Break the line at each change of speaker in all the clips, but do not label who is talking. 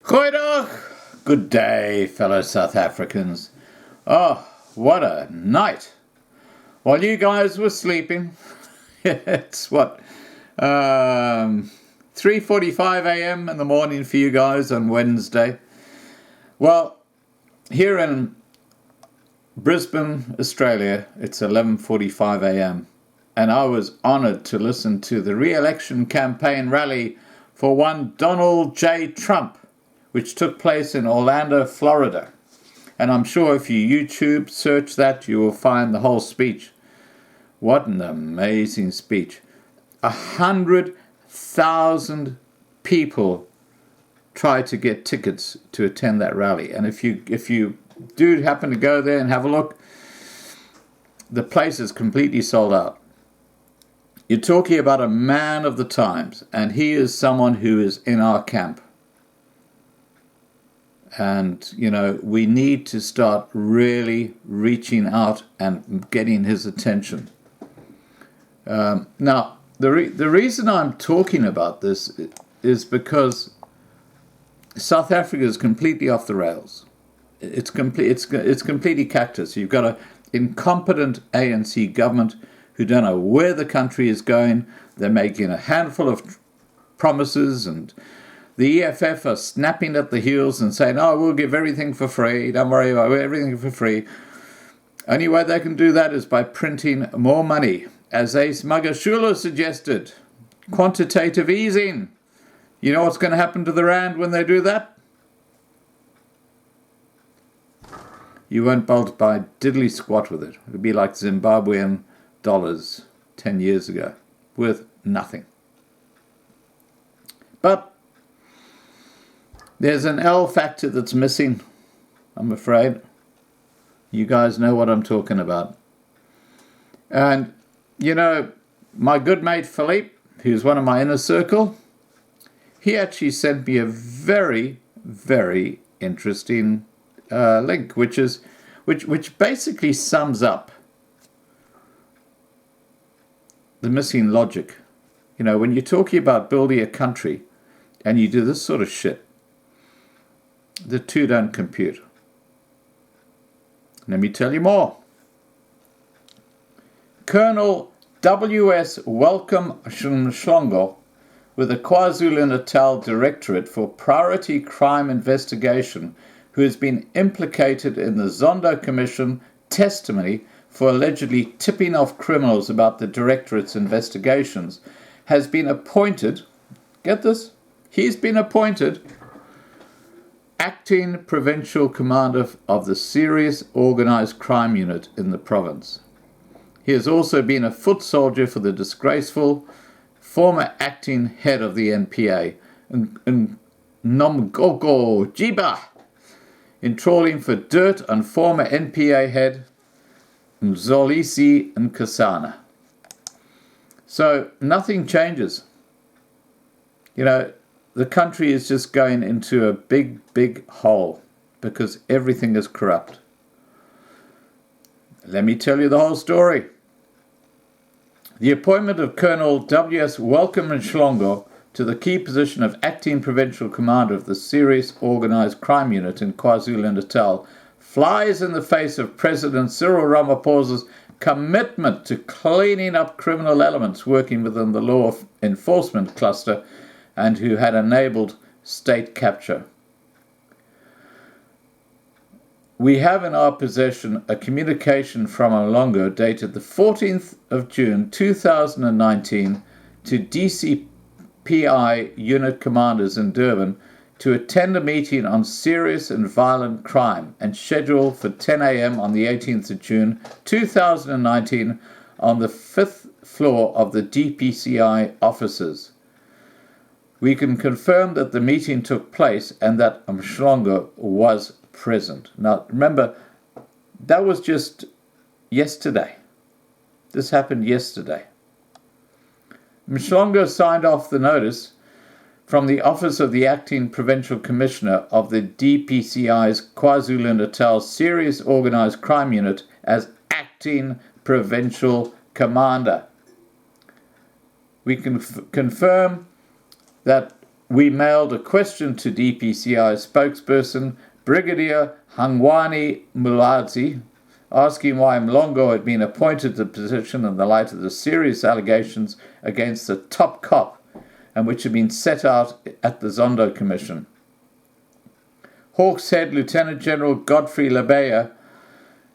Goeiedag. Good day, fellow South Africans. Oh, what a night. While you guys were sleeping, it's 3:45 a.m. in the morning for you guys on Wednesday. Well, here in Brisbane, Australia, it's 11:45 a.m. and I was honoured to listen to the re-election campaign rally for one Donald J. Trump, which took place in Orlando, Florida. And I'm sure if you YouTube search that, you will find the whole speech. What an amazing speech. 100,000 people tried to get tickets to attend that rally. And if you do happen to go there and have a look, the place is completely sold out. You're talking about a man of the times, and he is someone who is in our camp. And, we need to start really reaching out and getting his attention. Now, the reason I'm talking about this is because South Africa is completely off the rails. It's completely cactus. You've got an incompetent ANC government who don't know where the country is going. They're making a handful of promises, and the EFF are snapping at the heels and saying, oh, we'll give everything for free. Don't worry about everything for free. Only way they can do that is by printing more money. As Ace Magashula suggested, quantitative easing. You know what's going to happen to the rand when they do that? You won't bolt by diddly squat with it. It'll be like Zimbabwean dollars 10 years ago, worth nothing. But there's an L factor that's missing, I'm afraid. You guys know what I'm talking about. And, my good mate Philippe, who's one of my inner circle, he actually sent me a very, very interesting link, which basically sums up the missing logic. When you're talking about building a country and you do this sort of shit, the two don't compute. Let me tell you more. Colonel W.S. Welcome Shongo, with the KwaZulu-Natal Directorate for Priority Crime Investigation, who has been implicated in the Zondo Commission testimony for allegedly tipping off criminals about the Directorate's investigations, has been appointed, get this, he's been appointed acting provincial commander of the Serious Organised Crime Unit in the province. He has also been a foot soldier for the disgraceful former acting head of the NPA, Nomgogo Jiba, in trawling for dirt on former NPA head Mzolisi Nkosana. So nothing changes. The country is just going into a big, big hole because everything is corrupt. Let me tell you the whole story. The appointment of Colonel W.S. Welcome Shongo to the key position of acting provincial commander of the Serious Organised Crime Unit in KwaZulu-Natal flies in the face of President Cyril Ramaphosa's commitment to cleaning up criminal elements working within the law enforcement cluster and who had enabled state capture. We have in our possession a communication from Shongo dated the 14th of June 2019 to DCPI unit commanders in Durban to attend a meeting on serious and violent crime and scheduled for 10 a.m. on the 18th of June 2019 on the 5th floor of the DPCI offices. We can confirm that the meeting took place and that Shongo was present. Now, remember, that was just yesterday. This happened yesterday. Shongo signed off the notice from the Office of the Acting Provincial Commissioner of the DPCI's KwaZulu-Natal Serious Organised Crime Unit as Acting Provincial Commander. We can confirm that we mailed a question to DPCI spokesperson Brigadier Hangwani Muladzi, asking why Mlongo had been appointed to the position in the light of the serious allegations against the top cop and which had been set out at the Zondo Commission. Hawks Head Lieutenant General Godfrey Labeya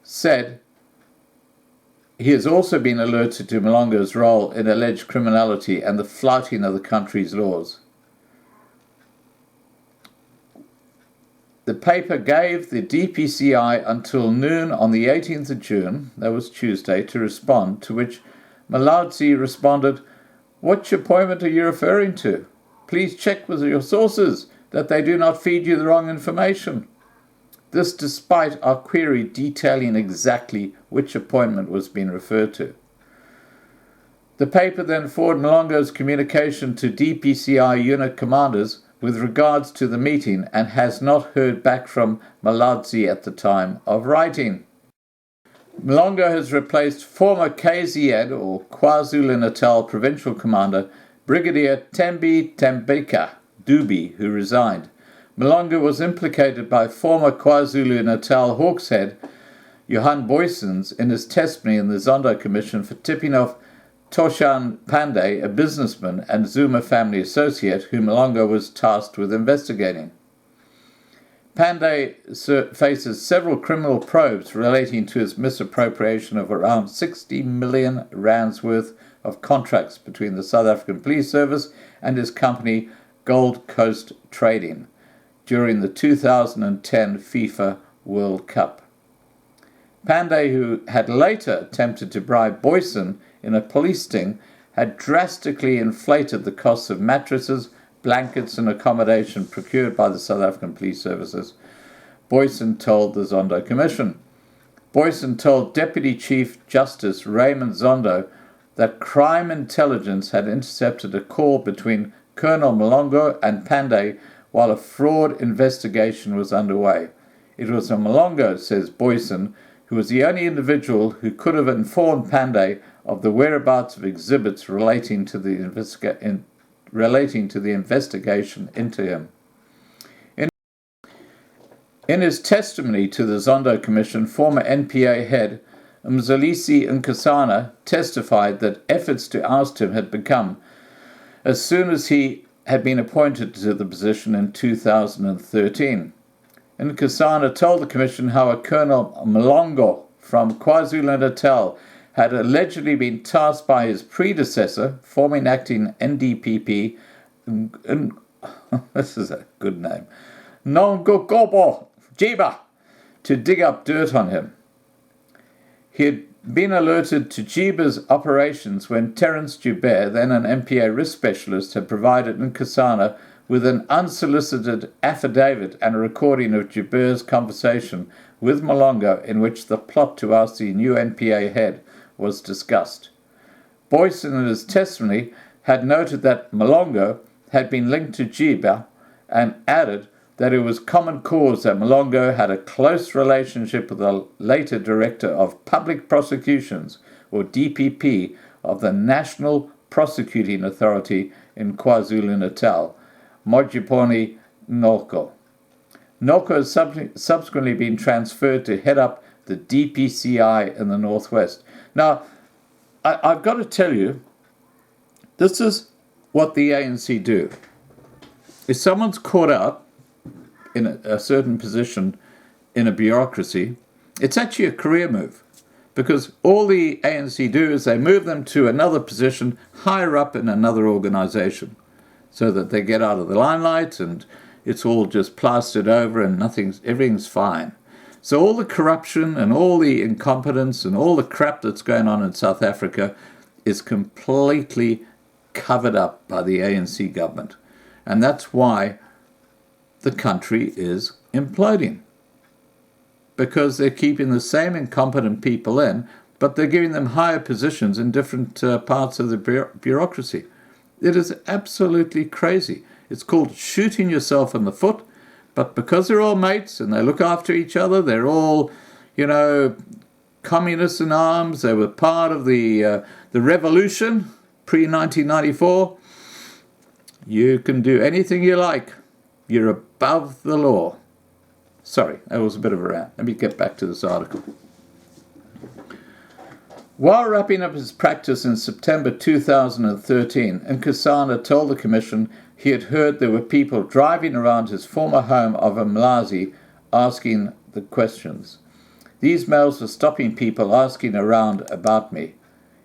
said he has also been alerted to Mlongo's role in alleged criminality and the flouting of the country's laws. The paper gave the DPCI until noon on the 18th of June, that was Tuesday, to respond, to which Muladzi responded, "Which appointment are you referring to? Please check with your sources that they do not feed you the wrong information." This despite our query detailing exactly which appointment was being referred to. The paper then forwarded Mlongo's communication to DPCI unit commanders with regards to the meeting and has not heard back from Muladzi at the time of writing. Mlongo has replaced former KZN or KwaZulu-Natal Provincial Commander Brigadier Tembi Tembeka Dubi, who resigned. Mlongo was implicated by former KwaZulu-Natal Hawks Head Johan Boysens in his testimony in the Zondo Commission for tipping off Toshan Pandey, a businessman and Zuma family associate whom Mlongo was tasked with investigating. Pandey faces several criminal probes relating to his misappropriation of around 60 million rands worth of contracts between the South African Police Service and his company Gold Coast Trading during the 2010 FIFA World Cup. Pandey, who had later attempted to bribe Boyson in a police sting, had drastically inflated the costs of mattresses, blankets and accommodation procured by the South African Police Services, Boyson told the Zondo Commission. Boyson told Deputy Chief Justice Raymond Zondo that crime intelligence had intercepted a call between Colonel Mlongo and Pandey while a fraud investigation was underway. It was Mlongo, says Boyson, who was the only individual who could have informed Pandey of the whereabouts of exhibits relating to the investigation into him. In his testimony to the Zondo Commission, former NPA head Mzalisi Nkosana testified that efforts to oust him had begun as soon as he had been appointed to the position in 2013. Nkosana told the Commission how a Colonel Mlongo from KwaZulu-Natal had allegedly been tasked by his predecessor, former acting NDPP, this is a good name, Nongogobo Jiba, to dig up dirt on him. He had been alerted to Jiba's operations when Terence Joubert, then an MPA risk specialist, had provided Nkosana with an unsolicited affidavit and a recording of Joubert's conversation with Mlongo in which the plot to oust the new NPA head was discussed. Boyson, in his testimony, had noted that Mlongo had been linked to Jiba and added that it was common cause that Mlongo had a close relationship with the later Director of Public Prosecutions, or DPP, of the National Prosecuting Authority in KwaZulu-Natal, Mojiponi Noko. Noko has subsequently been transferred to head up the DPCI in the Northwest. Now, I've got to tell you, this is what the ANC do. If someone's caught up in a certain position in a bureaucracy, it's actually a career move, because all the ANC do is they move them to another position higher up in another organization so that they get out of the limelight and it's all just plastered over and everything's fine. So all the corruption and all the incompetence and all the crap that's going on in South Africa is completely covered up by the ANC government. And that's why the country is imploding. Because they're keeping the same incompetent people in, but they're giving them higher positions in different parts of the bureaucracy. It is absolutely crazy. It's called shooting yourself in the foot, but because they're all mates and they look after each other, they're all, communists in arms. They were part of the revolution pre-1994. You can do anything you like. You're above the law. Sorry, that was a bit of a rant. Let me get back to this article. While wrapping up his practice in September 2013, Nkosana told the Commission he had heard there were people driving around his former home of Umlazi asking the questions. These mails were stopping people asking around about me.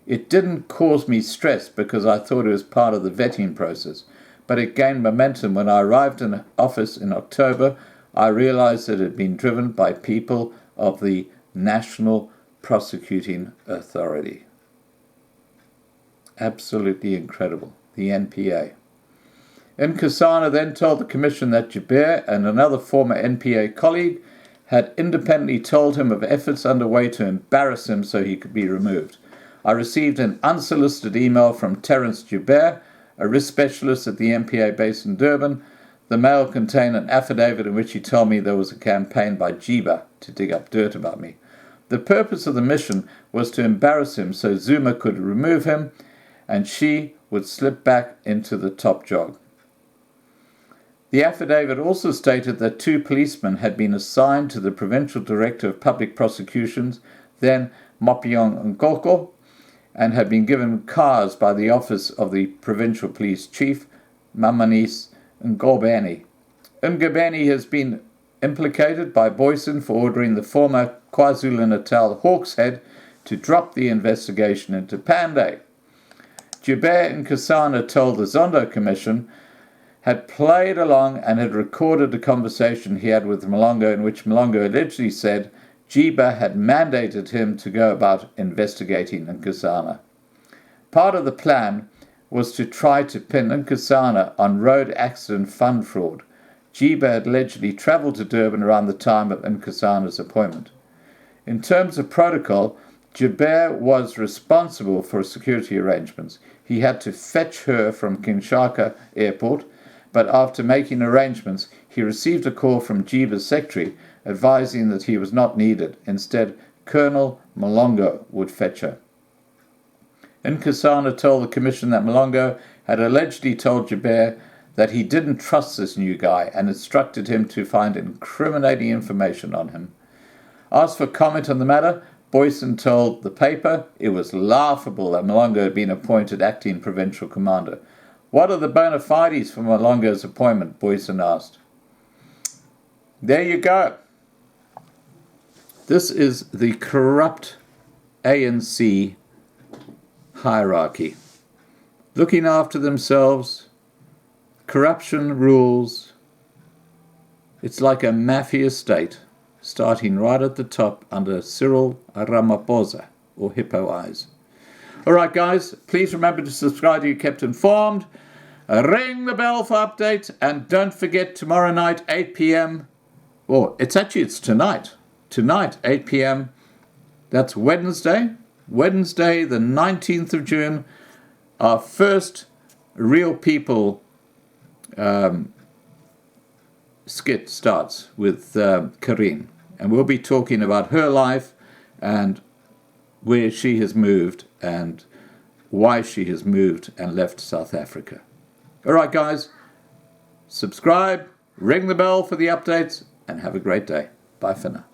It didn't cause me stress because I thought it was part of the vetting process, but it gained momentum when I arrived in the office in October. I realized that it had been driven by people of the National Prosecuting Authority. Absolutely incredible. The NPA. Nkosana then told the Commission that Joubert and another former NPA colleague had independently told him of efforts underway to embarrass him so he could be removed. I received an unsolicited email from Terence Joubert, a risk specialist at the NPA base in Durban. The mail contained an affidavit in which he told me there was a campaign by Jiba to dig up dirt about me. The purpose of the mission was to embarrass him so Zuma could remove him and she would slip back into the top job. The affidavit also stated that 2 policemen had been assigned to the Provincial Director of Public Prosecutions, then Mopiong Nkoko, and had been given cars by the Office of the Provincial Police Chief, Mamanis Ngobeni. Ngobeni has been implicated by Boyson for ordering the former KwaZulu-Natal Hawks head to drop the investigation into Pandey. Joubert and Nkosana told the Zondo Commission had played along and had recorded a conversation he had with Malongo in which Malongo allegedly said Jiba had mandated him to go about investigating Nkosana. Part of the plan was to try to pin Nkosana on road accident fund fraud. Jiba had allegedly travelled to Durban around the time of Nkosana's appointment. In terms of protocol, Joubert was responsible for security arrangements. He had to fetch her from Kinshasa Airport, but after making arrangements, he received a call from Jiba's secretary advising that he was not needed. Instead, Colonel Malongo would fetch her. Nkosana told the Commission that Malongo had allegedly told Joubert that he didn't trust this new guy and instructed him to find incriminating information on him. Asked for comment on the matter, Boyson told the paper it was laughable that Malongo had been appointed acting provincial commander. What are the bona fides for Malongo's appointment? Boyson asked. There you go. This is the corrupt ANC hierarchy. Looking after themselves, corruption rules. It's like a mafia state, starting right at the top under Cyril Ramaphosa, or Hippo Eyes. All right, guys, please remember to subscribe to You Kept Informed. Ring the bell for updates, and don't forget tomorrow night, 8 p.m. It's tonight. Tonight, 8 p.m. That's Wednesday, the 19th of June. Our first Real People skit starts with Karine, and we'll be talking about her life and where she has moved and why she has moved and left South Africa. All right, guys, subscribe, ring the bell for the updates, and have a great day. Bye for now.